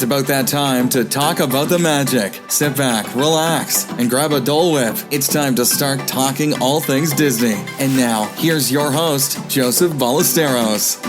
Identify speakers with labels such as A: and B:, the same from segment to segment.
A: about that time to talk about the magic. Sit back, relax, and grab a Dole Whip. It's time to start talking all things Disney. And now, here's your host, Joseph Ballesteros.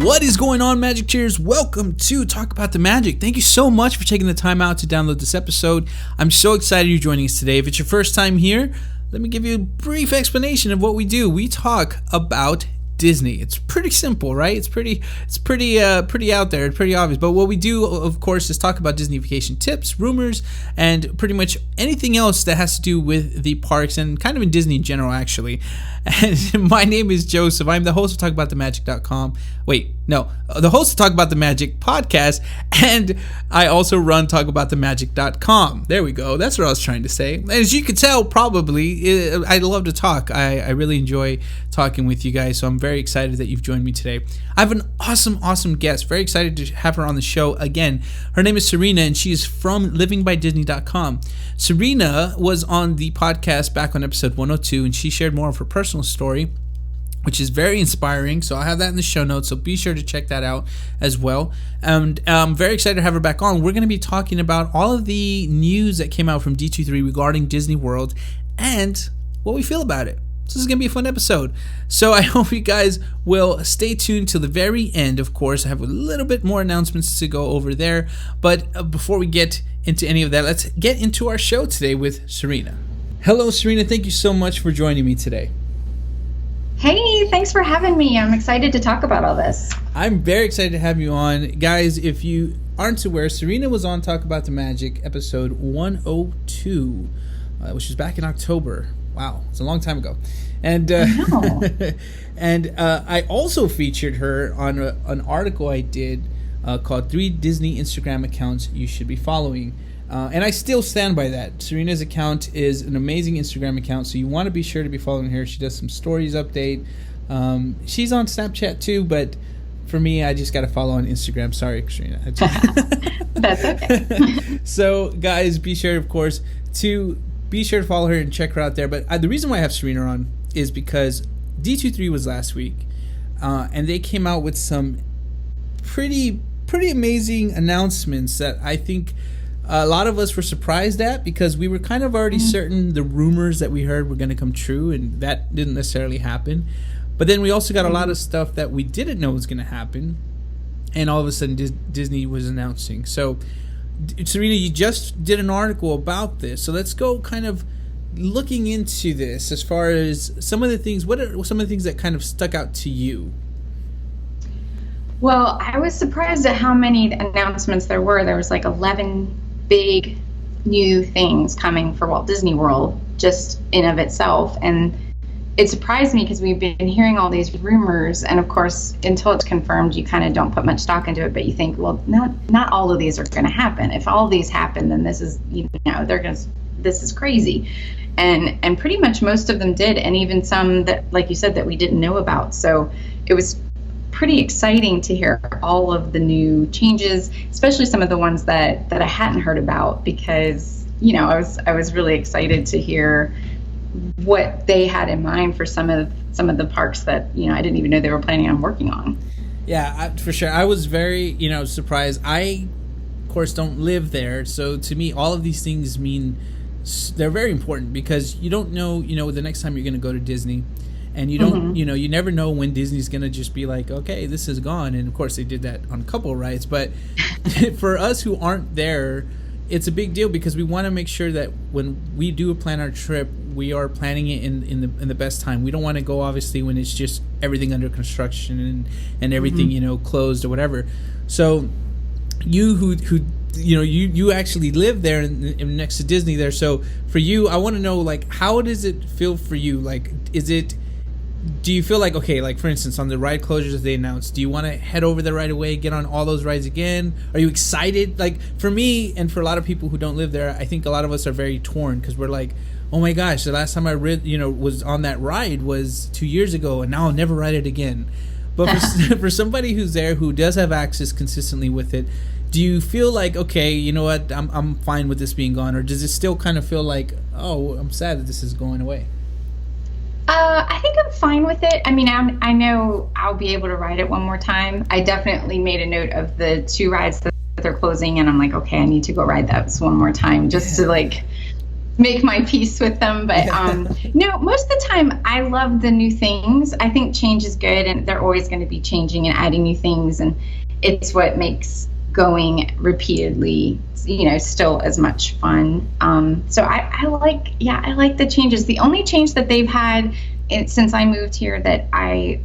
B: What is going on, Magic Cheers? Welcome to Talk About the Magic. Thank you so much for taking the time out to download this episode. I'm so excited you're joining us today. If it's your first time here, let me give you a brief explanation of what we do. We talk about Disney. It's pretty simple, right? It's pretty out there, pretty obvious. But what we do, of course, is talk about Disney vacation tips, rumors, and pretty much anything else that has to do with the parks and kind of in Disney in general, actually. And my name is Joseph. I'm the host of TalkAboutTheMagic.com. The host of Talk About the Magic podcast, and I also run TalkAboutTheMagic.com. There we go. That's what I was trying to say. And as you can tell, probably, I love to talk. I really enjoy talking with you guys, so I'm very excited that you've joined me today. I have an awesome guest. Very excited to have her on the show again. Her name is Serena, and she is from LivingByDisney.com. Serena was on the podcast back on episode 102, and she shared more of her personal story, which is very inspiring. So I'll have that in the show notes, so be sure to check that out as well. And I'm very excited to have her back on. We're going to be talking about all of the news that came out from D23 regarding Disney World and what we feel about it. So this is going to be a fun episode. So I hope you guys will stay tuned till the very end. Of course, I have a little bit more announcements to go over there. But before we get into any of that, let's get into our show today with Serena. Hello, Serena. Thank you so much for joining me today.
C: Hey, thanks for having me. I'm excited to talk about all this.
B: I'm very excited to have you on. Guys, if you aren't aware, Serena was on Talk About the Magic episode 102, which was back in October. Wow, it's a long time ago. And I also featured her on an article I did called 3 Disney Instagram Accounts You Should Be Following. And I still stand by that. Serena's account is an amazing Instagram account, so you want to be sure to be following her. She does some stories update. She's on Snapchat too, but for me, I just got to follow on Instagram. Sorry, Serena.
C: That's okay.
B: So, guys, be sure, of course, to follow her and check her out there. But the reason why I have Serena on is because D23 was last week, and they came out with some pretty amazing announcements that I think a lot of us were surprised at, because we were kind of already certain the rumors that we heard were going to come true, and that didn't necessarily happen. But then we also got a lot of stuff that we didn't know was going to happen, and all of a sudden Disney was announcing. So, Serena, you just did an article about this, so let's go kind of looking into this as far as some of the things. What are some of the things that kind of stuck out to you?
C: Well, I was surprised at how many announcements there were. There was like 11 big new things coming for Walt Disney World just in of itself, and it surprised me because we've been hearing all these rumors, and of course until it's confirmed you kind of don't put much stock into it, but you think, well, not all of these are going to happen. If all of these happen, then this is, this is crazy, and pretty much most of them did, and even some that, like you said, that we didn't know about. So it was pretty exciting to hear all of the new changes, especially some of the ones that I hadn't heard about, because I was really excited to hear what they had in mind for some of the parks that I didn't even know they were planning on working on.
B: Yeah, for sure. I was very surprised. I, of course, don't live there, so to me all of these things mean they're very important, because you don't know the next time you're going to go to Disney. And you don't, you never know when Disney's going to just be like, okay, this is gone. And of course they did that on a couple of rides. But for us who aren't there, it's a big deal, because we want to make sure that when we do plan our trip, we are planning it in the best time. We don't want to go, obviously, when it's just everything under construction and everything, closed or whatever. So you who you actually live there and next to Disney there. So for you, I want to know, like, how does it feel for you? Like, do you feel like, okay, like for instance, on the ride closures that they announced, do you want to head over there right away, get on all those rides again? Are you excited? Like, for me and for a lot of people who don't live there, I think a lot of us are very torn, because we're like, oh my gosh, the last time I was on that ride was 2 years ago, and now I'll never ride it again. But for somebody who's there, who does have access consistently with it, do you feel like, okay, you know what, I'm fine with this being gone, or does it still kind of feel like, oh, I'm sad that this is going away?
C: I think I'm fine with it. I mean, I know I'll be able to ride it one more time. I definitely made a note of the 2 rides that they're closing, and I'm like, okay, I need to go ride those one more time just to like make my peace with them. But no, most of the time I love the new things. I think change is good, and they're always going to be changing and adding new things, and it's what makes going repeatedly, still as much fun. So I like the changes. The only change that they've had since I moved here that I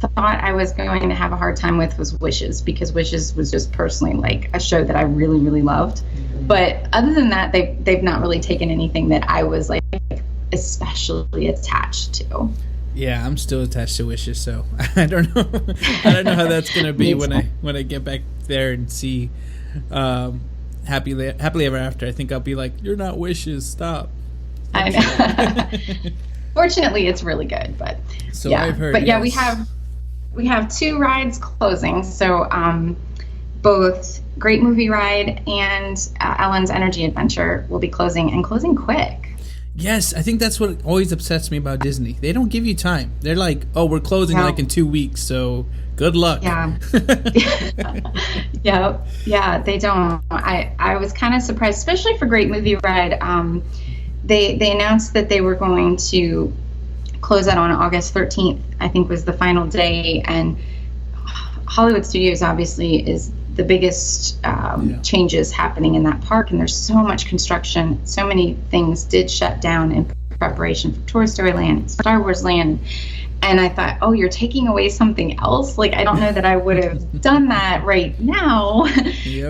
C: thought I was going to have a hard time with was Wishes, because Wishes was just personally like a show that I really, really loved. But other than that, they've not really taken anything that I was like especially attached to.
B: Yeah, I'm still attached to Wishes, so I don't know. I don't know how that's gonna be when I get back there and see Happily Ever After. I think I'll be like, "You're not Wishes, stop."
C: I know. Fortunately, it's really good, but
B: so
C: yeah.
B: I've heard.
C: But yeah,
B: yes.
C: we have 2 rides closing. So both Great Movie Ride and Ellen's Energy Adventure will be closing, and closing quick.
B: Yes, I think that's what always upsets me about Disney. They don't give you time. They're like, "Oh, we're closing like in 2 weeks, so good luck."
C: Yeah. Yeah, they don't. I was kind of surprised, especially for Great Movie Ride. They announced that they were going to close out on August 13th, I think was the final day. And Hollywood Studios obviously is the biggest changes happening in that park. And there's so much construction. So many things did shut down in preparation for Toy Story Land, Star Wars Land. And I thought, oh, you're taking away something else? Like, I don't know that I would have done that right now,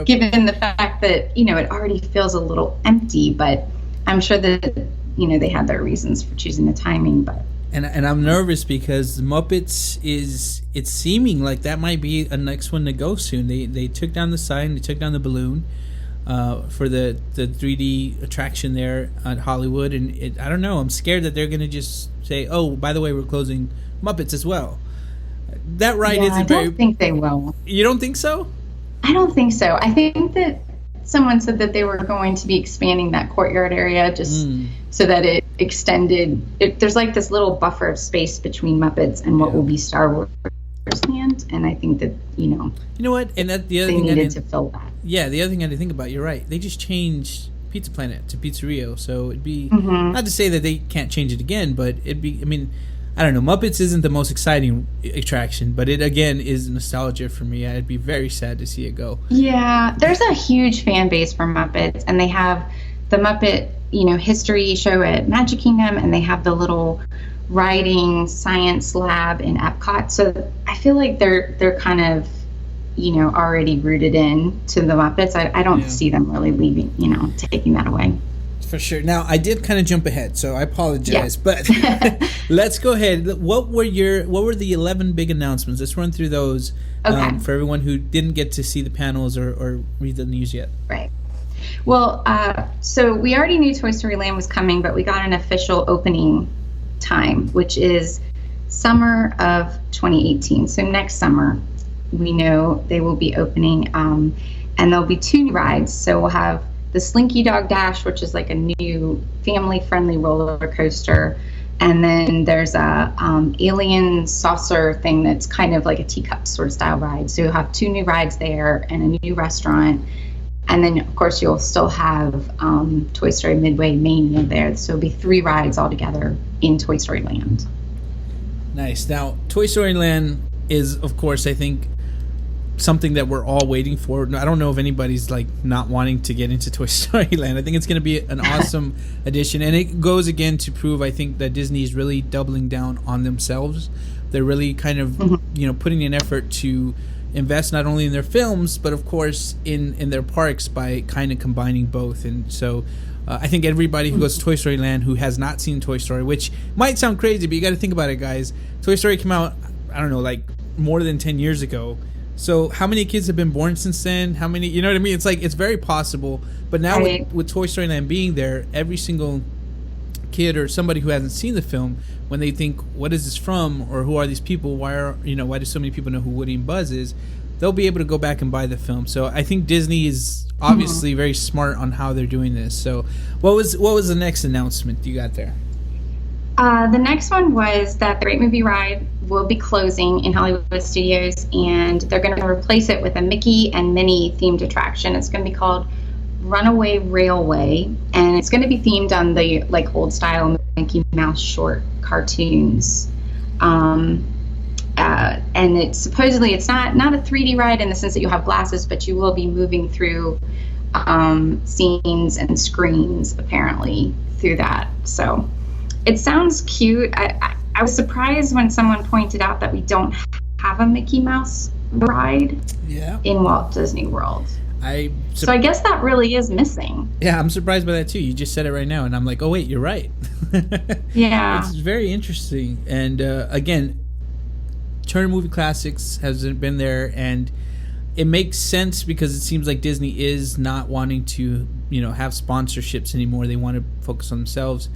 C: given the fact that, it already feels a little empty. But I'm sure that, they had their reasons for choosing the timing. But
B: And I'm nervous because Muppets it's seeming like that might be a next one to go soon. They took down the sign, they took down the balloon for the 3D attraction there at Hollywood, and I don't know. I'm scared that they're gonna just say, "Oh, by the way, we're closing Muppets as well." That ride isn't very. I
C: don't think they will.
B: You don't think so?
C: I don't think so. I think that someone said that they were going to be expanding that courtyard area just so that it extended. There's like this little buffer of space between Muppets and what will be Star Wars Land, and I think that
B: You know what? And that the other
C: they
B: thing
C: needed to fill that.
B: Yeah, the other thing I didn't think about. You're right. They just changed Pizza Planet to Pizzeria, so it'd be not to say that they can't change it again, but it'd be. I mean, I don't know. Muppets isn't the most exciting attraction, but it again is nostalgia for me. I'd be very sad to see it go.
C: Yeah, there's a huge fan base for Muppets, and they have the Muppet, history show at Magic Kingdom, and they have the little writing science lab in Epcot. So I feel like they're kind of, already rooted in to the Muppets. I don't see them really leaving, taking that away.
B: For sure. Now, I did kind of jump ahead, so I apologize. But let's go ahead. What were the 11 big announcements? Let's run through those for everyone who didn't get to see the panels or read the news yet.
C: Right. Well, so we already knew Toy Story Land was coming, but we got an official opening time, which is summer of 2018. So next summer, we know they will be opening, and there'll be 2 new rides. So we'll have the Slinky Dog Dash, which is like a new family-friendly roller coaster, and then there's a alien saucer thing that's kind of like a teacup sort of style ride. So you'll have 2 new rides there and a new restaurant, and then of course you'll still have Toy Story Midway Mania there. So it'll be 3 rides altogether in Toy Story Land.
B: Nice. Now, Toy Story Land is, of course, I think, something that we're all waiting for. I don't know if anybody's like not wanting to get into Toy Story Land. I think it's going to be an awesome addition, and it goes again to prove, I think, that Disney is really doubling down on themselves. They're really kind of putting an effort to invest not only in their films but of course in their parks by kind of combining both. And so I think everybody who goes to Toy Story Land who has not seen Toy Story, which might sound crazy, but you got to think about it, guys. Toy Story came out, I don't know, like more than 10 years ago. So how many kids have been born since then? How many, you know what I mean? It's like, it's very possible. But now with Toy Story Land being there, every single kid or somebody who hasn't seen the film, when they think, what is this from? Or who are these people? Why do so many people know who Woody and Buzz is? They'll be able to go back and buy the film. So I think Disney is obviously very smart on how they're doing this. So what was the next announcement you got there?
C: The next one was that the Great Movie Ride will be closing in Hollywood Studios, and they're going to replace it with a Mickey and Minnie themed attraction. It's going to be called Runaway Railway, and it's going to be themed on the old style Mickey Mouse short cartoons. And it's supposedly it's not a 3D ride in the sense that you'll have glasses, but you will be moving through scenes and screens apparently through that. So it sounds cute. I was surprised when someone pointed out that we don't have a Mickey Mouse ride in Walt Disney World. So I guess that really is missing.
B: Yeah, I'm surprised by that too. You just said it right now, and I'm like, oh wait, you're right.
C: Yeah,
B: it's very interesting. And again, Turner Movie Classics hasn't been there, and it makes sense because it seems like Disney is not wanting to, have sponsorships anymore. They want to focus on themselves.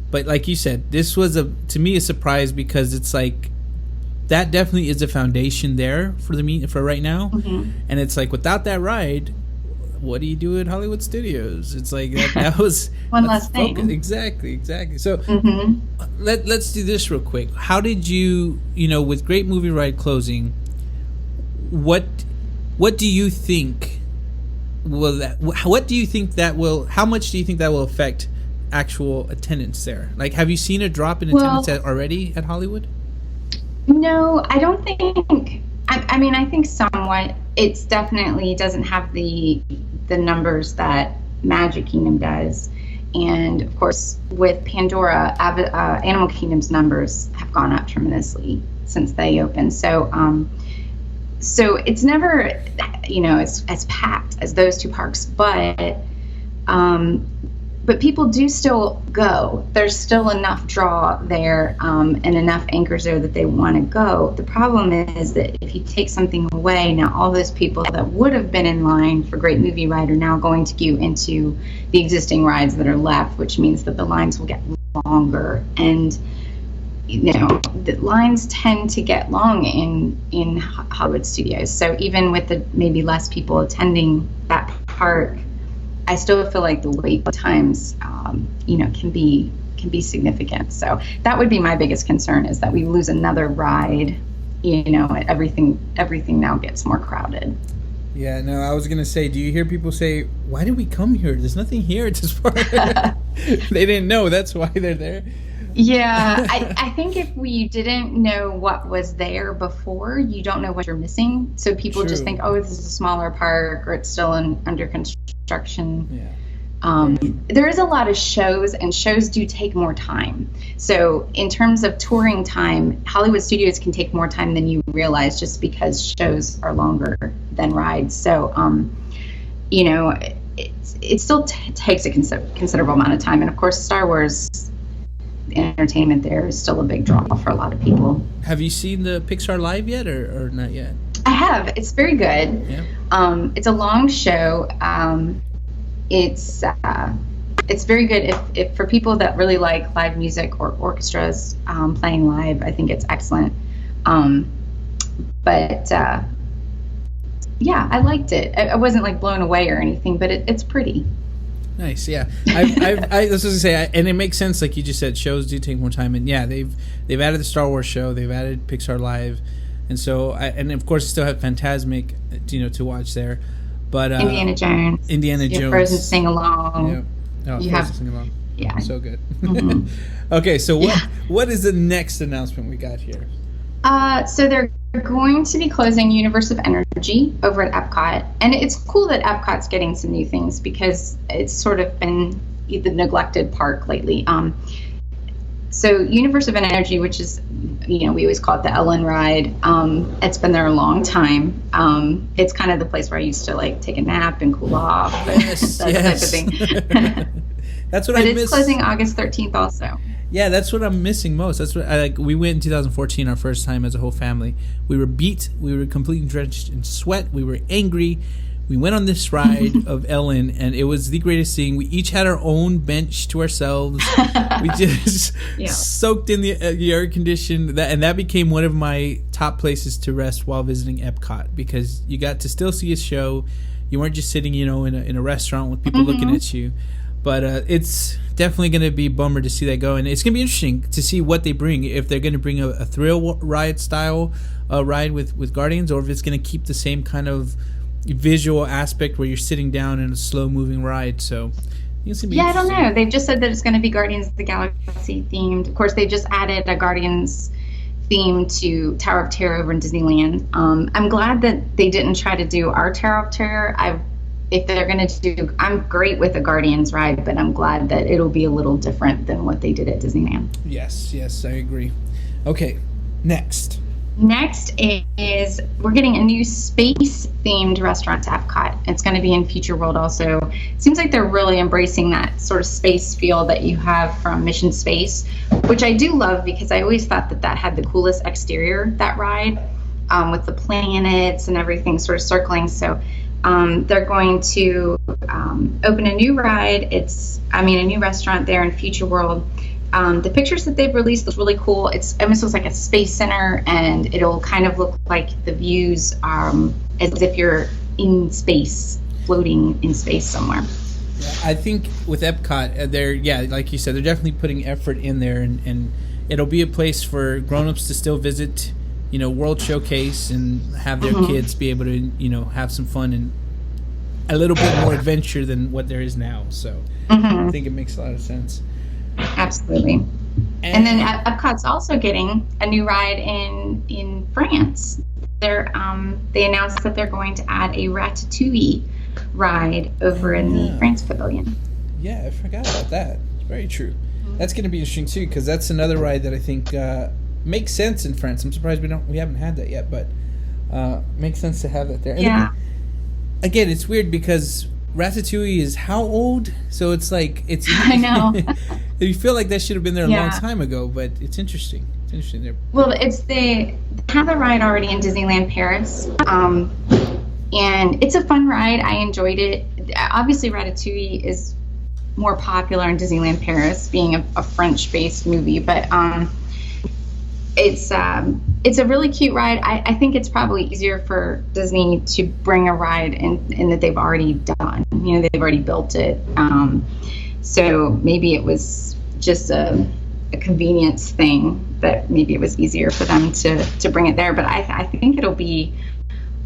B: But like you said, this was to me a surprise because it's like that definitely is a foundation there for right now. Mm-hmm. And it's like without that ride, what do you do at Hollywood Studios? It's like that was
C: one less thing.
B: Exactly. So let's do this real quick. How did you, with Great Movie Ride closing, what do you think how much do you think that will affect actual attendance there? Like, have you seen a drop in attendance already at Hollywood?
C: No, I don't think. I mean, I think somewhat. It's definitely doesn't have the numbers that Magic Kingdom does, and of course, with Pandora, Animal Kingdom's numbers have gone up tremendously since they opened. So, it's never, as packed as those two parks, but people do still go. There's still enough draw there and enough anchors there that they want to go. The problem is that if you take something away, now all those people that would have been in line for Great Movie Ride are now going to queue into the existing rides that are left, which means that the lines will get longer. And, the lines tend to get long in Hollywood Studios. So even with the maybe less people attending that park, I still feel like the wait times, can be significant. So that would be my biggest concern, is that we lose another ride. Everything now gets more crowded.
B: Yeah, no, I was gonna say, do you hear people say, "Why did we come here? There's nothing here at this park." They didn't know. That's why they're there.
C: Yeah, I think if we didn't know what was there before, you don't know what you're missing. So people just think, oh, this is a smaller park, or it's still under construction. Yeah. There is a lot of shows, and shows do take more time. So in terms of touring time, Hollywood Studios can take more time than you realize, just because shows are longer than rides. So, it still takes a considerable amount of time. And of course, Star Wars entertainment there is still a big draw for a lot of people.
B: Have you seen the Pixar Live yet, or not yet?
C: I have. It's very good. Yeah. It's a long show. It's very good if for people that really like live music or orchestras playing live. I think it's excellent. Yeah, I liked it. I wasn't like blown away or anything, but it's pretty.
B: Nice, yeah. I was going to say, and it makes sense, like you just said, shows do take more time, and yeah, they've added the Star Wars show, they've added Pixar Live, and so and of course, you still have Fantasmic, to watch there, but
C: Indiana Jones, Frozen sing along, you have sing along, yeah,
B: so good. Mm-hmm. Okay, so what is the next announcement we got here?
C: So they're going to be closing Universe of Energy over at Epcot. And it's cool that Epcot's getting some new things, because it's sort of been the neglected park lately. So Universe of Energy, which is, we always call it the Ellen ride. It's been there a long time. It's kind of the place where I used to like take a nap and cool off.
B: Yes,
C: that type of thing.
B: That's what
C: but
B: I
C: miss. But it's closing August 13th also.
B: Yeah, that's what I'm missing most. That's what I like. We went in 2014, our first time as a whole family. We were beat. We were completely drenched in sweat. We were angry. We went on this ride of Ellen, and it was the greatest thing. We each had our own bench to ourselves. We just soaked in the air condition, and that became one of my top places to rest while visiting Epcot, because you got to still see a show. You weren't just sitting, in a restaurant with people looking at you. But it's definitely going to be a bummer to see that go. And it's going to be interesting to see what they bring. If they're going to bring a thrill ride style ride with Guardians, or if it's going to keep the same kind of visual aspect where you're sitting down in a slow moving ride. So it's gonna be
C: I don't know. They've just said that it's going to be Guardians of the Galaxy themed. Of course, they just added a Guardians theme to Tower of Terror over in Disneyland. I'm glad that they didn't try to do our Tower of Terror. If they're going to do, I'm great with a Guardians ride, but I'm glad that it'll be a little different than what they did at Disneyland.
B: Yes, I agree. Okay, next
C: is we're getting a new space-themed restaurant to Epcot. It's going to be in Future World also. It seems like they're really embracing that sort of space feel that you have from Mission Space, which I do love because I always thought that had the coolest exterior, that ride, with the planets and everything sort of circling. So they're going to open a new ride. A new restaurant there in Future World. The pictures that they've released look really cool. It almost looks like a space center, and it'll kind of look like the views as if you're in space, floating in space somewhere.
B: I think with Epcot, they're like you said, they're definitely putting effort in there, and it'll be a place for grown-ups to still visit, World Showcase, and have their kids be able to, have some fun and a little bit more adventure than what there is now. So I think it makes a lot of sense.
C: Absolutely. And then Epcot's also getting a new ride in France. They announced that they're going to add a Ratatouille ride over in the France Pavilion.
B: Yeah, I forgot about that. It's very true. That's going to be interesting too, because that's another ride that I think makes sense in France. I'm surprised we haven't had that yet, but makes sense to have that there. And again, it's weird because Ratatouille is how old? So it's like
C: I know.
B: You feel like that should have been there a long time ago, but it's interesting. It's interesting there.
C: Well, they have the ride already in Disneyland Paris, and it's a fun ride. I enjoyed it. Obviously, Ratatouille is more popular in Disneyland Paris, being a French-based movie, but it's a really cute ride. I think it's probably easier for Disney to bring a ride in that they've already done. They've already built it. So maybe it was just a convenience thing that maybe it was easier for them to bring it there. But I think it'll be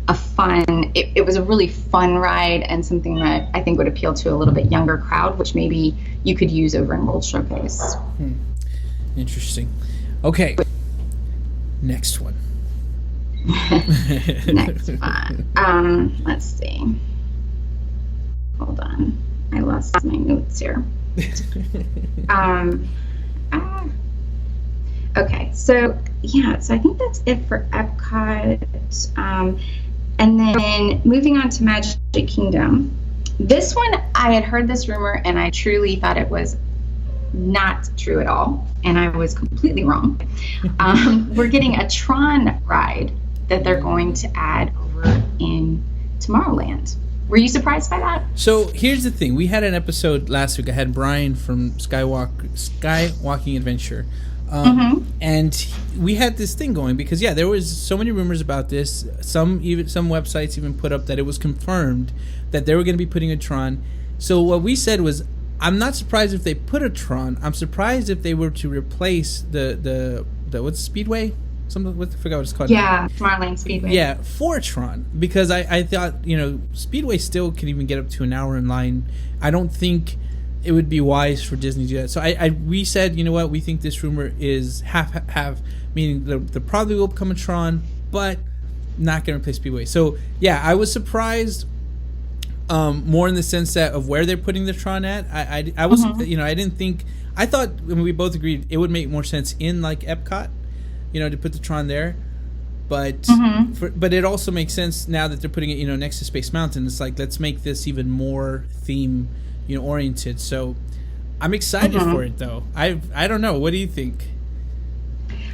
C: a fun. It was a really fun ride and something that I think would appeal to a little bit younger crowd, which maybe you could use over in World Showcase.
B: Interesting. Okay. Next one.
C: Next one. Let's see. Hold on. I lost my notes here. Okay. So I think that's it for Epcot. And then moving on to Magic Kingdom. This one, I had heard this rumor and I truly thought it was not true at all, and I was completely wrong. We're getting a Tron ride that they're going to add over in Tomorrowland. Were you surprised by that?
B: So here's the thing. We had an episode last week. I had Brian from Skywalking Adventure. And we had this thing going because there was so many rumors about this. Some websites even put up that it was confirmed that they were going to be putting a Tron. So what we said was, I'm not surprised if they put a Tron. I'm surprised if they were to replace the what's Speedway? I forgot what it's called.
C: Yeah, Tomorrowland Speedway.
B: Yeah, for Tron, because I thought Speedway still can even get up to an hour in line. I don't think it would be wise for Disney to do that. So we said, you know what, we think this rumor is half, meaning the probably will become a Tron, but not going to replace Speedway. So I was surprised. More in the sense that of where they're putting the Tron at. I was I didn't think, I thought, when we both agreed it would make more sense in like Epcot, to put the Tron there, but but it also makes sense now that they're putting it next to Space Mountain. It's like, let's make this even more theme oriented. So I'm excited for it though. I don't know, what do you think?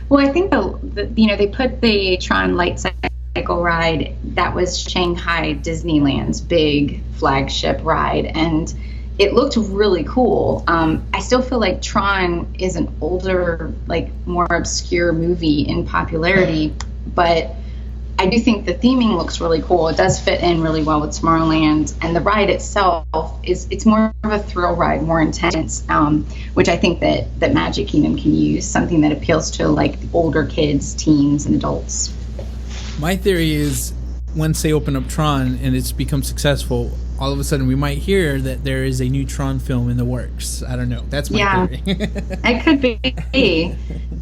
C: Well, I think they put the Tron Light Cycle ride, that was Shanghai Disneyland's big flagship ride, and it looked really cool. I still feel like Tron is an older, like more obscure movie in popularity, but I do think the theming looks really cool. It does fit in really well with Tomorrowland, and the ride itself it's more of a thrill ride, more intense, which I think that Magic Kingdom can use, something that appeals to like the older kids, teens, and adults.
B: My theory is once they open up Tron and it's become successful, all of a sudden we might hear that there is a new Tron film in the works. I don't know. That's my theory.
C: It could be.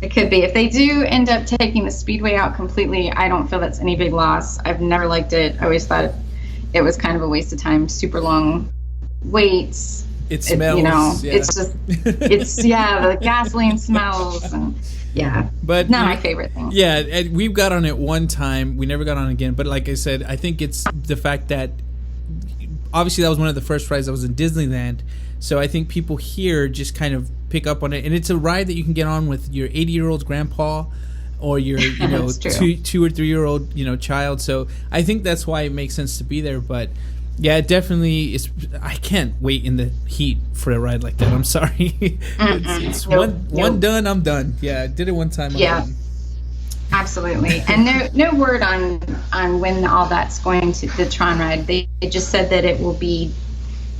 C: It could be. If they do end up taking the Speedway out completely, I don't feel that's any big loss. I've never liked it. I always thought it was kind of a waste of time. Super long waits.
B: It smells.
C: It's just, the gasoline smells. And but not my favorite thing.
B: Yeah, and we got on it one time. We never got on again. But like I said, I think it's the fact that obviously that was one of the first rides that was in Disneyland. So I think people here just kind of pick up on it. And it's a ride that you can get on with your 80-year-old grandpa or your, 2 or 3 year old, child. So I think that's why it makes sense to be there. But yeah, it definitely is. I can't wait in the heat for a ride like that. I'm sorry. It's one done, I'm done. Yeah, I did it one time. I'm done.
C: Absolutely. And no word on when all that's going to the Tron ride. They just said that it will be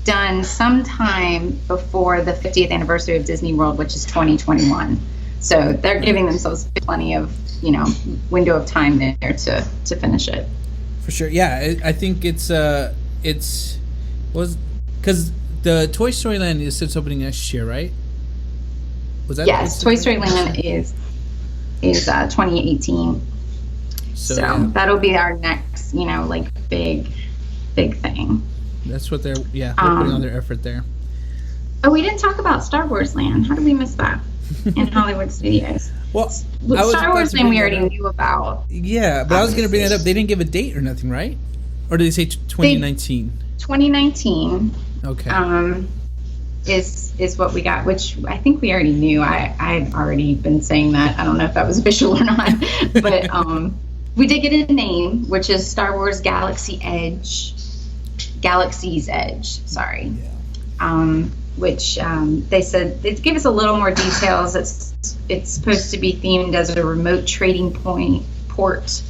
C: done sometime before the 50th anniversary of Disney World, which is 2021. So they're giving themselves plenty of, window of time there to finish it.
B: For sure. Yeah, I think it's because the Toy Story Land is opening next year, right? Was that?
C: Yes, Toy Story Land is 2018. So that'll be our next, big thing.
B: That's what they're putting all their effort there.
C: Oh, we didn't talk about Star Wars Land. How did we miss that in Hollywood Studios?
B: Well,
C: Star Wars Land we already knew about.
B: Yeah, but I was going to bring that up. They didn't give a date or nothing, right? Or did they say 2019?
C: 2019.
B: Okay.
C: Is what we got, which I think we already knew. I'd already been saying that. I don't know if that was official or not, but we did get a name, which is Star Wars Galaxy's Edge. Sorry. Yeah. Which they said they gave us a little more details. It's supposed to be themed as a remote trading port,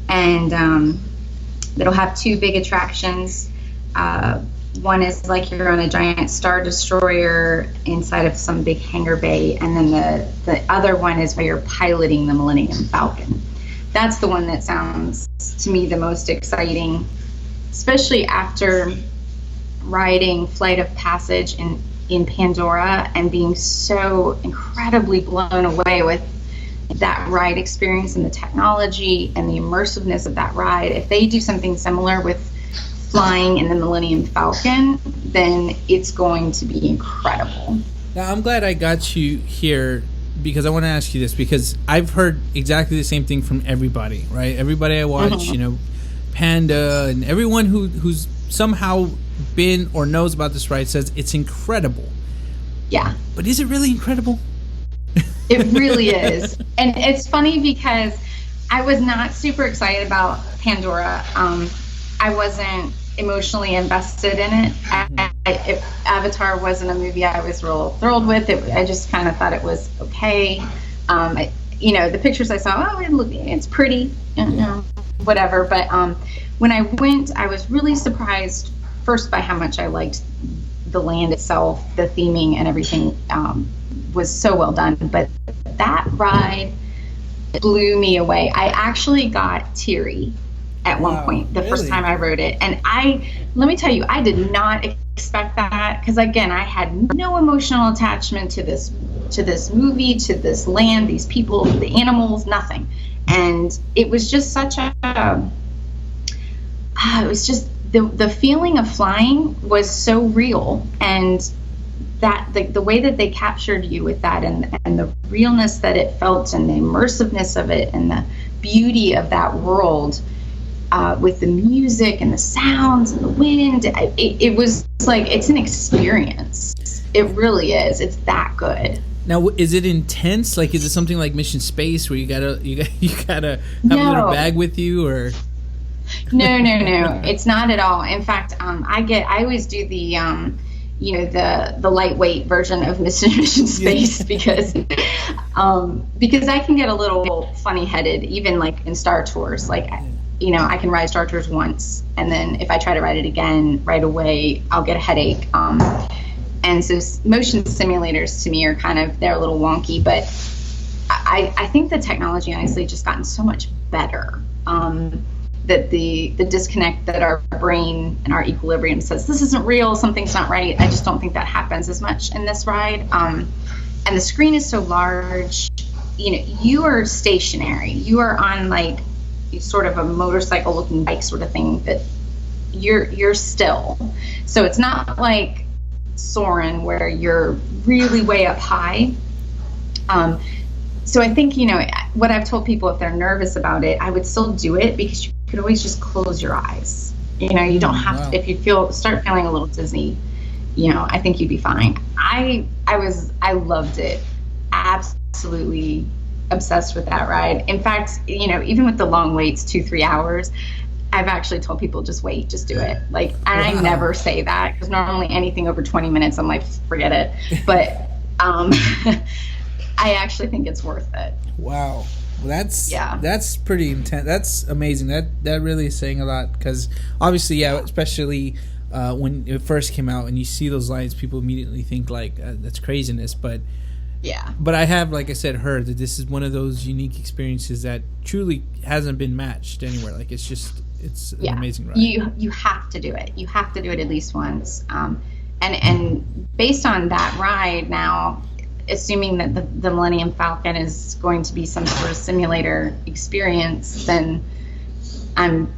C: and it'll have 2 big attractions. One is like you're on a giant Star Destroyer inside of some big hangar bay, and then the other one is where you're piloting the Millennium Falcon. That's the one that sounds to me the most exciting, especially after riding Flight of Passage in Pandora and being so incredibly blown away with that ride experience and the technology and the immersiveness of that ride. If they do something similar with flying in the Millennium Falcon, then it's going to be incredible.
B: Now, I'm glad I got you here because I want to ask you this, because I've heard exactly the same thing from everybody, right? Everybody I watch, Panda and everyone who's somehow been or knows about this ride says it's incredible.
C: Yeah.
B: But is it really incredible?
C: It really is. And it's funny because I was not super excited about Pandora. I wasn't emotionally invested in it. If Avatar wasn't a movie I was real thrilled with, I just kind of thought it was okay. The pictures I saw, it's pretty, whatever. But when I went, I was really surprised first by how much I liked the land itself. The theming and everything was so well done. But that ride blew me away. I actually got teary at one point, the first time I rode it. And let me tell you, I did not expect that, because again, I had no emotional attachment to this movie, to this land, these people, the animals, nothing. And it was just such it was just the feeling of flying was so real, and that the way that they captured you with that, and the realness that it felt, and the immersiveness of it, and the beauty of that world, with the music and the sounds and the wind, it was like, it's an experience. It really is. It's that good.
B: Now, is it intense? Like, is it something like Mission Space where you gotta have a little bag with you, or?
C: No. It's not at all. In fact, I always do the, the lightweight version of Mission Space because I can get a little funny headed even like in Star Tours. Like, I can ride Star Tours once, and then if I try to ride it again right away, I'll get a headache. And so motion simulators to me are they're a little wonky, but I think the technology honestly just gotten so much better. That the disconnect that our brain and our equilibrium says this isn't real, something's not right. I just don't think that happens as much in this ride. And the screen is so large. You are stationary. You are on like sort of a motorcycle looking bike sort of thing that you're still. So it's not like Soarin' where you're really way up high. So I think, what I've told people, if they're nervous about it, I would still do it because you could always just close your eyes. You don't have to, if you start feeling a little dizzy, I think you'd be fine. I loved it. Absolutely obsessed with that ride. In fact, even with the long waits, 2-3 hours, I've actually told people just wait, just do it. Like, and I never say that because normally anything over 20 minutes, I'm like, forget it. But, I actually think it's worth it.
B: Wow. Well, that's pretty intense. That's amazing. That really is saying a lot because obviously, especially when it first came out and you see those lights, people immediately think like that's craziness. But I have, like I said, heard that this is one of those unique experiences that truly hasn't been matched anywhere. Like it's an amazing ride.
C: You have to do it. You have to do it at least once. And based on that ride now, assuming that the Millennium Falcon is going to be some sort of simulator experience, then I'm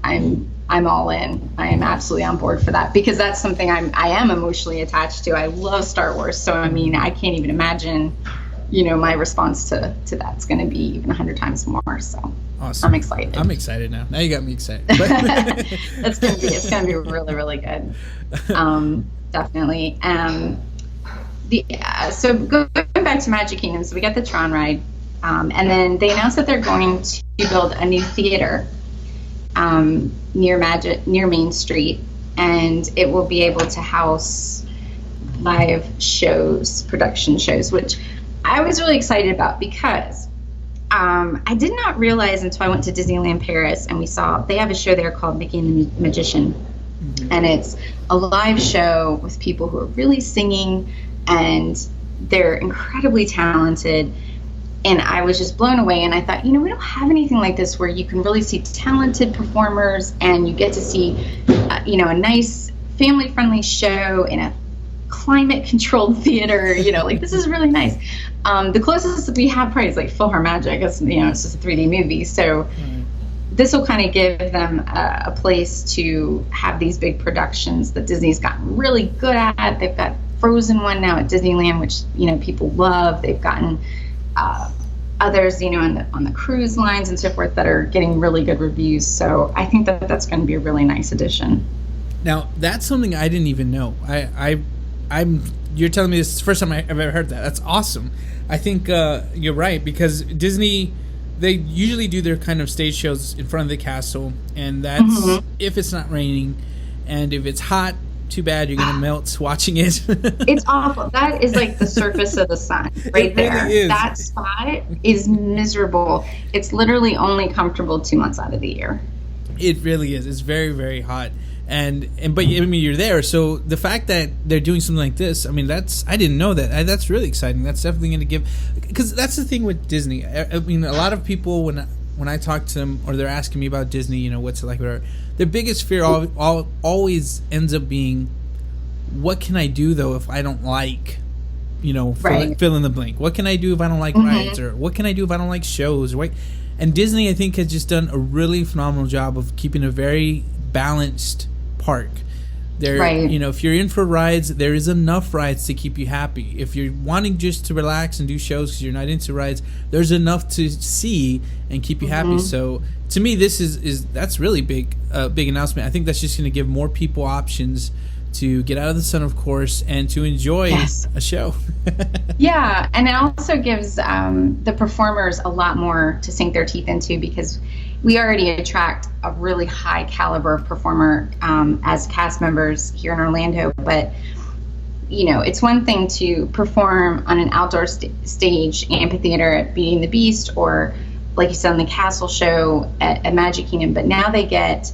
C: all in. I am absolutely on board for that because that's something I am emotionally attached to. I love Star Wars, so I can't even imagine, my response to that's going to be even 100 times more. So awesome. I'm excited.
B: I'm excited now. Now you got me excited.
C: It's gonna be really, really good. Definitely. So going back to Magic Kingdom, so we got the Tron ride, and then they announced that they're going to build a new theater near Main Street, and it will be able to house live shows, production shows, which I was really excited about because I did not realize until I went to Disneyland Paris and we saw they have a show there called Mickey and the Magician, and it's a live show with people who are really singing. And they're incredibly talented. And I was just blown away. And I thought, we don't have anything like this where you can really see talented performers and you get to see, a nice family-friendly show in a climate-controlled theater. Like this is really nice. The closest that we have probably is like PhilharMagic. It's just a 3D movie. So this will kind of give them a place to have these big productions that Disney's gotten really good at. They've got Frozen one now at Disneyland, which people love. They've gotten others, on the cruise lines and so forth that are getting really good reviews. So I think that's going to be a really nice addition.
B: Now that's something I didn't even know. You're telling me this is the first time I've ever heard that. That's awesome. I think you're right because Disney, they usually do their kind of stage shows in front of the castle, and that's if it's not raining, and if it's hot. Too bad you're gonna melt watching it.
C: It's awful. That is like the surface of the sun right
B: it
C: there.
B: Really is.
C: That spot is miserable. It's literally only comfortable 2 months out of the year.
B: It really is. It's very, very hot. But you're there. So the fact that they're doing something like this, I didn't know that. That's really exciting. That's definitely going to give, because that's the thing with Disney. A lot of people when I talk to them or they're asking me about Disney, what's it like, whatever, their biggest fear always ends up being, what can I do though if I don't like, fill in the blank? What can I do if I don't like rides, or what can I do if I don't like shows? Right? And Disney, I think, has just done a really phenomenal job of keeping a very balanced park. There, if you're in for rides, there is enough rides to keep you happy. If you're wanting just to relax and do shows because you're not into rides, there's enough to see and keep you happy. So to me, this is that's really big announcement. I think that's just going to give more people options to get out of the sun, of course, and to enjoy a show.
C: Yeah, and it also gives the performers a lot more to sink their teeth into, because we already attract a really high caliber performer as cast members here in Orlando, but it's one thing to perform on an outdoor stage amphitheater at Beauty and the Beast, or like you said, on the Castle Show at Magic Kingdom, but now they get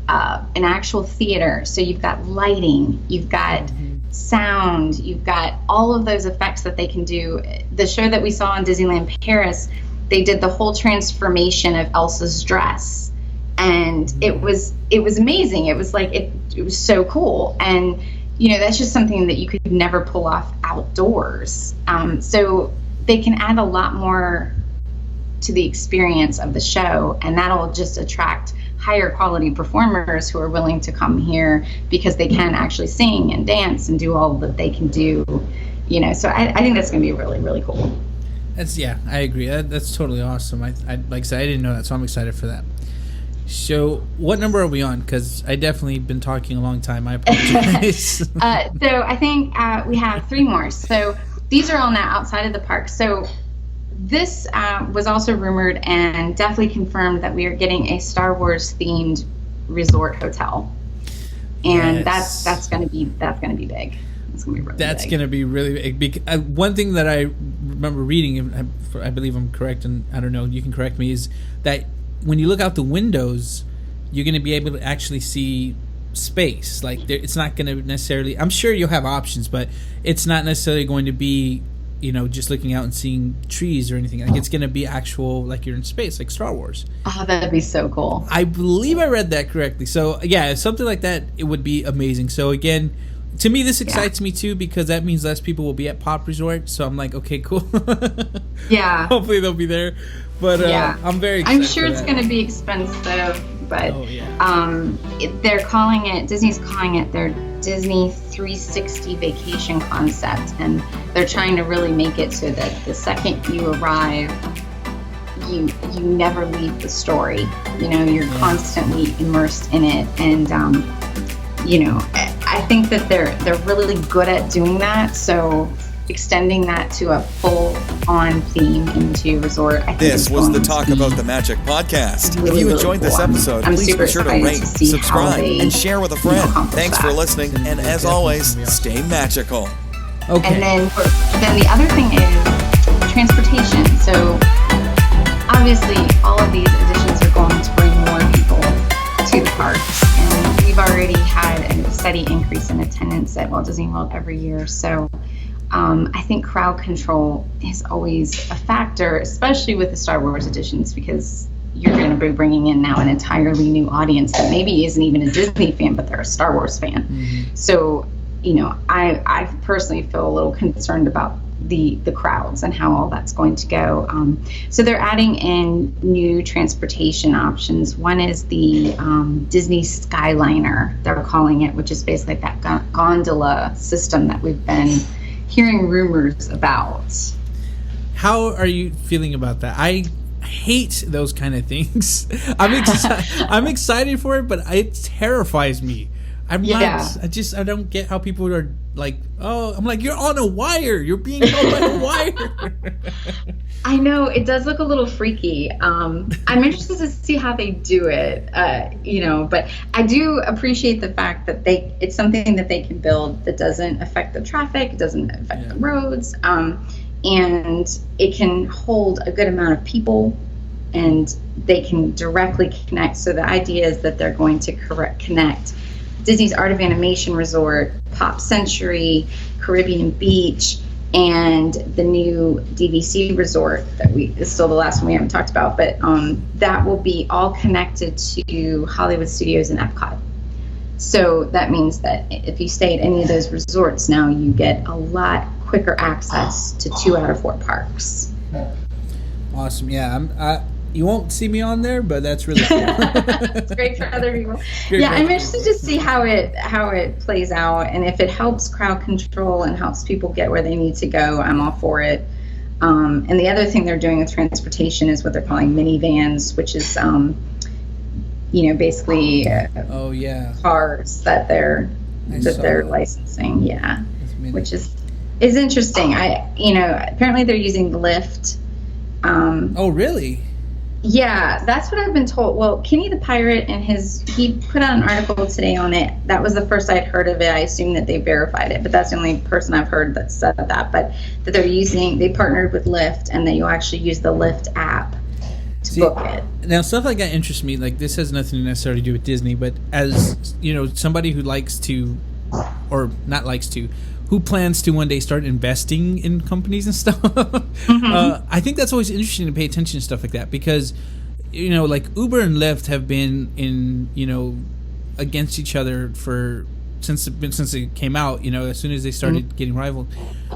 C: an actual theater. So you've got lighting, you've got sound, you've got all of those effects that they can do. The show that we saw in Disneyland Paris, they did the whole transformation of Elsa's dress, and it was amazing. It was like it was so cool, and that's just something that you could never pull off outdoors. So they can add a lot more to the experience of the show, and that'll just attract higher quality performers who are willing to come here because they can actually sing and dance and do all that they can do. So I think that's going to be really, really cool.
B: I agree. That's totally awesome. I like I said, I didn't know that, so I'm excited for that. So what number are we on? Because I definitely been talking a long time. I apologize.
C: So I think we have 3 more. So these are all now outside of the park. So this was also rumored and definitely confirmed that we are getting a Star Wars themed resort hotel, and that's going to be big. That's going to be really
B: That's
C: big.
B: going to be really big. One thing that I remember reading, and I believe I'm correct, and I don't know, you can correct me, is that when you look out the windows, you're going to be able to actually see space. Like it's not going to necessarily, I'm sure you'll have options, but it's not necessarily going to be, just looking out and seeing trees or anything. Like it's going to be actual, like you're in space, like Star Wars.
C: Oh, that'd be so cool.
B: I believe I read that correctly. So yeah, something like that, it would be amazing. So again, to me, this excites me too, because that means less people will be at Pop Resort. So I'm like, okay, cool.
C: Yeah.
B: Hopefully they'll be there. But I'm very excited.
C: I'm sure it's going to be expensive, but Disney's calling it their Disney 360 vacation concept, and they're trying to really make it so that the second you arrive, you never leave the story. You're constantly immersed in it, and I think that they're really good at doing that. So extending that to a full-on theme into resort, I think
A: this was the Talk About the Magic podcast.
C: Really,
A: if you
C: really
A: enjoyed this episode, please be sure to rate, subscribe, and share with a friend. Thanks for listening, and as always, stay magical.
B: Okay.
C: And then the other thing is transportation. So obviously, all of these additions are going to bring more people to the parks, and we've already had a steady increase in attendance at Walt Disney World every year. So I think crowd control is always a factor, especially with the Star Wars editions, because you're going to be bringing in now an entirely new audience that maybe isn't even a Disney fan, but they're a Star Wars fan. Mm-hmm. So, I personally feel a little concerned about the crowds and how all that's going to go. So they're adding in new transportation options. One is the Disney Skyliner, they're calling it, which is basically that gondola system that we've been hearing rumors about.
B: How are you feeling about that? I hate those kind of things. I'm excited for it, but it terrifies me. I don't get how people are like, I'm like, you're on a wire. You're being held by a wire.
C: I know, it does look a little freaky. I'm interested to see how they do it, but I do appreciate the fact that it's something that they can build that doesn't affect the traffic, it doesn't affect the roads, and it can hold a good amount of people, and they can directly connect. So the idea is that they're going to connect Disney's Art of Animation Resort, Pop Century, Caribbean Beach, and the new DVC resort that is still the last one we haven't talked about, but that will be all connected to Hollywood Studios and Epcot. So that means that if you stay at any of those resorts now, you get a lot quicker access to 2 out of 4 parks.
B: Awesome. Yeah, you won't see me on there, but that's really cool.
C: It's great for other people. I'm interested to see how it plays out, and if it helps crowd control and helps people get where they need to go, I'm all for it. And the other thing they're doing with transportation is what they're calling minivans, which is basically cars that they're licensing. Yeah, which is interesting. Apparently they're using Lyft.
B: Oh, really?
C: Yeah, that's what I've been told. Well, Kenny the Pirate and he put out an article today on it. That was the first I'd heard of it. I assume that they verified it, but that's the only person I've heard that said that. But that they partnered with Lyft, and that you'll actually use the Lyft app to book it.
B: Now, stuff like that interests me. Like, this has nothing to necessarily do with Disney, but as, somebody who likes to, or not likes to, who plans to one day start investing in companies and stuff. I think that's always interesting to pay attention to stuff like that, because, like Uber and Lyft have been in, against each other since it came out, as soon as they started getting rivaled.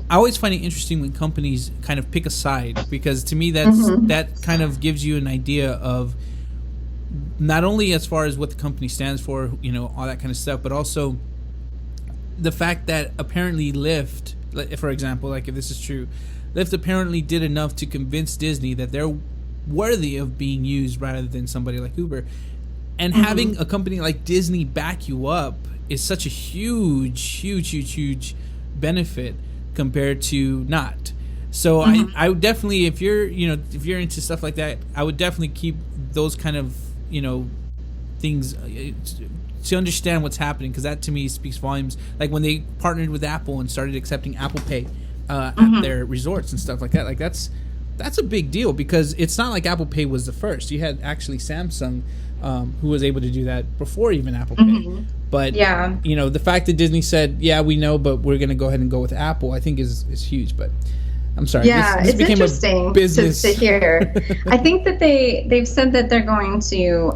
B: I always find it interesting when companies kind of pick a side, because to me that kind of gives you an idea of not only as far as what the company stands for, all that kind of stuff, but also the fact that apparently Lyft, for example, like if this is true, Lyft apparently did enough to convince Disney that they're worthy of being used rather than somebody like Uber. And having a company like Disney back you up is such a huge benefit compared to not. So I would definitely, if you're into stuff like that, I would definitely keep those kind of, things to understand what's happening, because that to me speaks volumes. Like when they partnered with Apple and started accepting Apple Pay at their resorts and stuff like that. Like that's a big deal, because it's not like Apple Pay was the first. You had actually Samsung who was able to do that before even Apple Pay. But the fact that Disney said, yeah, we know, but we're going to go ahead and go with Apple, I think is huge. But I'm sorry.
C: Yeah, this became interesting to hear. I think that they've said that they're going to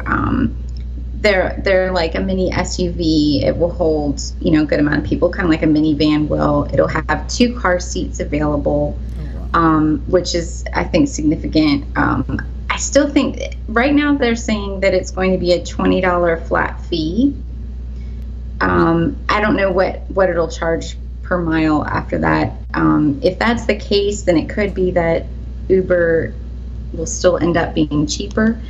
C: they're like a mini SUV. It will hold, a good amount of people, kind of like a minivan will. It'll have 2 car seats available, which is, I think, significant. I still think right now they're saying that it's going to be a $20 flat fee. I don't know what it'll charge per mile after that. If that's the case, then it could be that Uber will still end up being cheaper.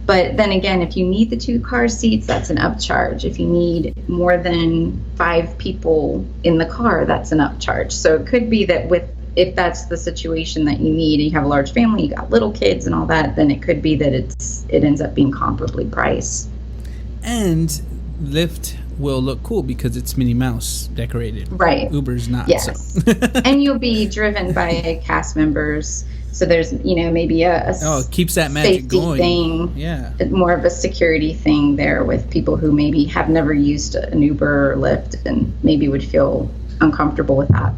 C: But then again, if you need the 2 car seats, that's an upcharge. If you need more than 5 people in the car, that's an upcharge. So it could be that if that's the situation that you need, you have a large family, you got little kids and all that, then it could be that it ends up being comparably priced.
B: And Lyft will look cool because it's Minnie Mouse decorated.
C: Right.
B: Uber's not.
C: Yes.
B: So.
C: And you'll be driven by cast members. So there's, maybe a
B: it keeps that magic going.
C: Thing.
B: Yeah.
C: More of a security thing there with people who maybe have never used an Uber or Lyft and maybe would feel uncomfortable with that.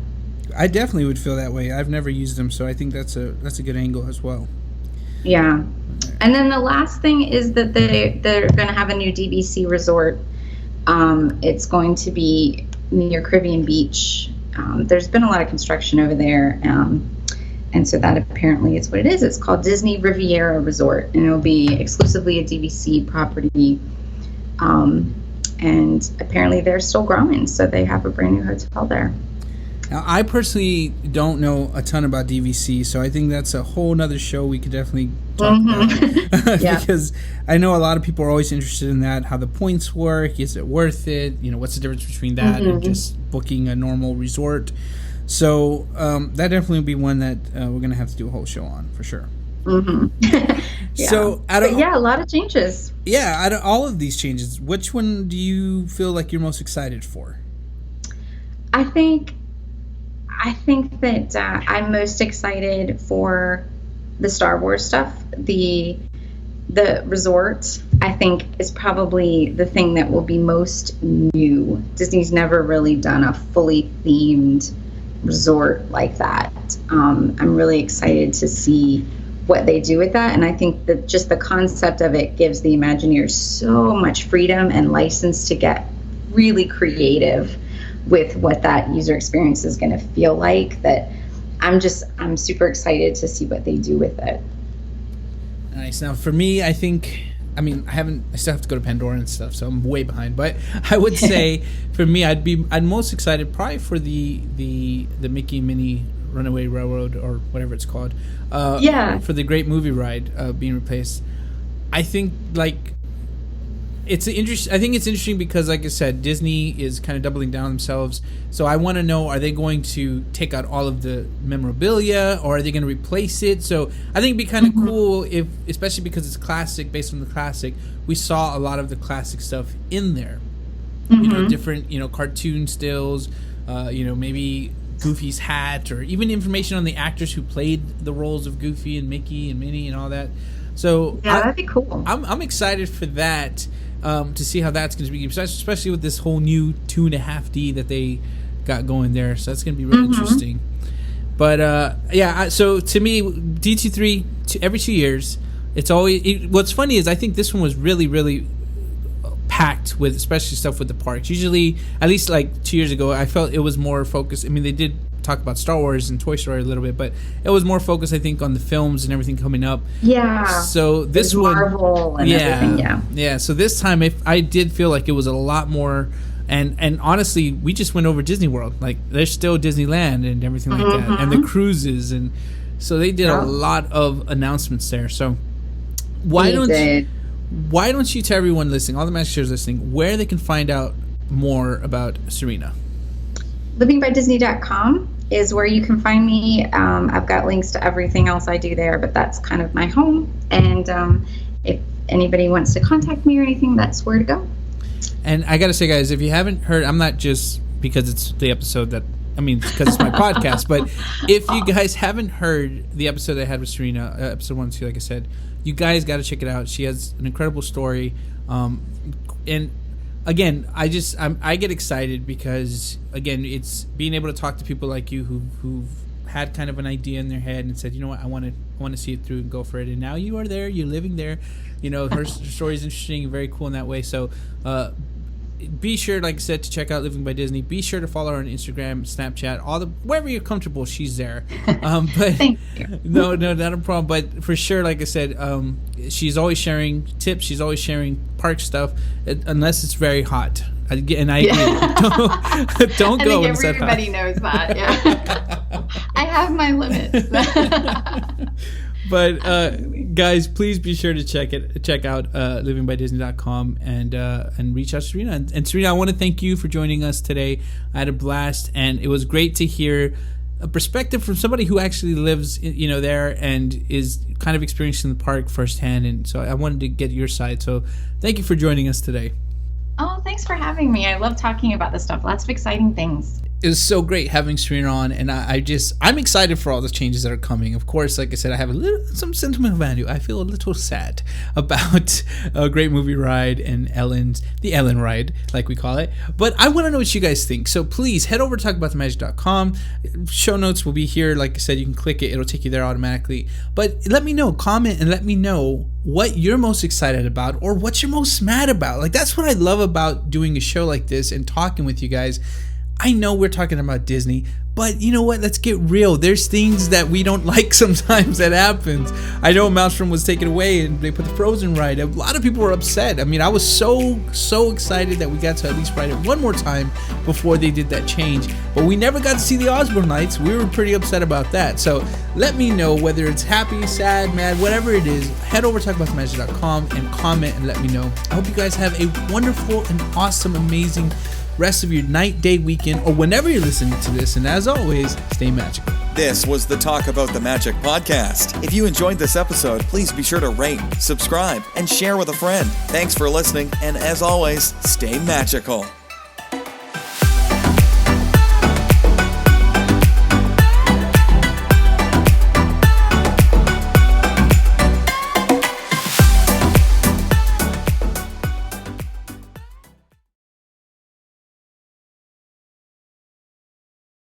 B: I definitely would feel that way. I've never used them, so I think that's a good angle as well.
C: Yeah. And then the last thing is that they're going to have a new DVC resort. It's going to be near Caribbean Beach. There's been a lot of construction over there. And so that apparently is what it is. It's called Disney Riviera Resort, and it'll be exclusively a DVC property. And apparently they're still growing, so they have a brand new hotel there.
B: Now, I personally don't know a ton about DVC, so I think that's a whole nother show we could definitely talk about. Because I know a lot of people are always interested in that, how the points work, is it worth it, what's the difference between that and just booking a normal resort. So that definitely would be one that we're going to have to do a whole show on, for sure.
C: Yeah.
B: So,
C: a lot of changes.
B: Yeah, out of all of these changes, which one do you feel like you're most excited for?
C: I think that I'm most excited for the Star Wars stuff. The resort, I think, is probably the thing that will be most new. Disney's never really done a fully themed resort like that. I'm really excited to see what they do with that, and I think that just the concept of it gives the Imagineers so much freedom and license to get really creative with what that user experience is going to feel like, that I'm super excited to see what they do with it.
B: Nice. Now for me, I think, I still have to go to Pandora and stuff, so I'm way behind, but I would say for me, I'd most excited probably for the Mickey and Minnie Runaway Railroad, or whatever it's called. For the Great Movie Ride being replaced. I think, like, it's I think it's interesting because, like I said, Disney is kind of doubling down on themselves. So I want to know, are they going to take out all of the memorabilia, or are they going to replace it? So I think it'd be kind of cool if, especially because it's classic, based on the classic, we saw a lot of the classic stuff in there. You know, different, cartoon stills, maybe Goofy's hat, or even information on the actors who played the roles of Goofy and Mickey and Minnie and all that. So
C: yeah, that'd be cool.
B: I'm excited for that, to see how that's going to be, especially with this whole new 2.5D that they got going there. So that's going to be really interesting. But so to me, D23 every 2 years, it's always. What's funny is I think this one was really, really packed with, especially stuff with the parks. Usually, at least like 2 years ago, I felt it was more focused. I mean, they did talk about Star Wars and Toy Story a little bit, but it was more focused, I think, on the films and everything coming up.
C: Yeah.
B: So this one,
C: Marvel and everything. Yeah.
B: So this time, I did feel like it was a lot more. And honestly, we just went over Disney World. Like, there's still Disneyland and everything like that, and the cruises, and so they did a lot of announcements there. So why don't you tell everyone listening, all the Magic Shares listening, where they can find out more about Serena?
C: LivingByDisney.com is where you can find me. I've got links to everything else I do there, but that's kind of my home. And if anybody wants to contact me or anything, that's where to go.
B: And I got to say, guys, if you haven't heard, I'm not just because it's the episode because it's my podcast, but if you guys haven't heard the episode I had with Serena, episode 1 and 2, like I said, you guys got to check it out. She has an incredible story. And again, I get excited because, again, it's being able to talk to people like you who've had kind of an idea in their head and said, you know what, I want to see it through and go for it. And now you are there, you're living there. Her story is interesting and very cool in that way. So be sure, like I said, to check out Living by Disney. Be sure to follow her on Instagram, Snapchat, wherever you're comfortable, she's there. But
C: Thank you.
B: No, not a problem. But for sure, like I said, she's always sharing tips. She's always sharing park stuff, unless it's very hot. And I agree. Don't go when it's that hot.
C: Everybody knows that. Yeah. I have my limits.
B: But guys, please be sure to check out LivingByDisney.com and reach out to Serena. And Serena, I want to thank you for joining us today. I had a blast, and it was great to hear a perspective from somebody who actually lives, there and is kind of experiencing the park firsthand. And so I wanted to get your side. So thank you for joining us today.
C: Oh, thanks for having me. I love talking about this stuff. Lots of exciting things.
B: It was so great having Serena on, and I'm excited for all the changes that are coming. Of course, like I said, I have some sentimental value. I feel a little sad about a Great Movie Ride and the Ellen ride, like we call it. But I want to know what you guys think. So please head over to talkaboutthemagic.com. Show notes will be here. Like I said, you can click it. It'll take you there automatically. But let me know, comment, and let me know what you're most excited about or what you're most mad about. Like, that's what I love about doing a show like this and talking with you guys. I know we're talking about Disney, but you know what? Let's get real. There's things that we don't like sometimes that happens. I know Maelstrom was taken away and they put the Frozen ride. A lot of people were upset. I mean, I was so excited that we got to at least ride it one more time before they did that change. But we never got to see the Osborne Lights. We were pretty upset about that. So let me know whether it's happy, sad, mad, whatever it is. Head over to talkaboutthemagic.com and comment and let me know. I hope you guys have a wonderful and awesome, amazing rest of your night, day, weekend, or whenever you're listening to this. And as always, stay magical.
A: This was the Talk About the Magic podcast. If you enjoyed this episode, please be sure to rate, subscribe, and share with a friend. Thanks for listening, and as always, stay magical.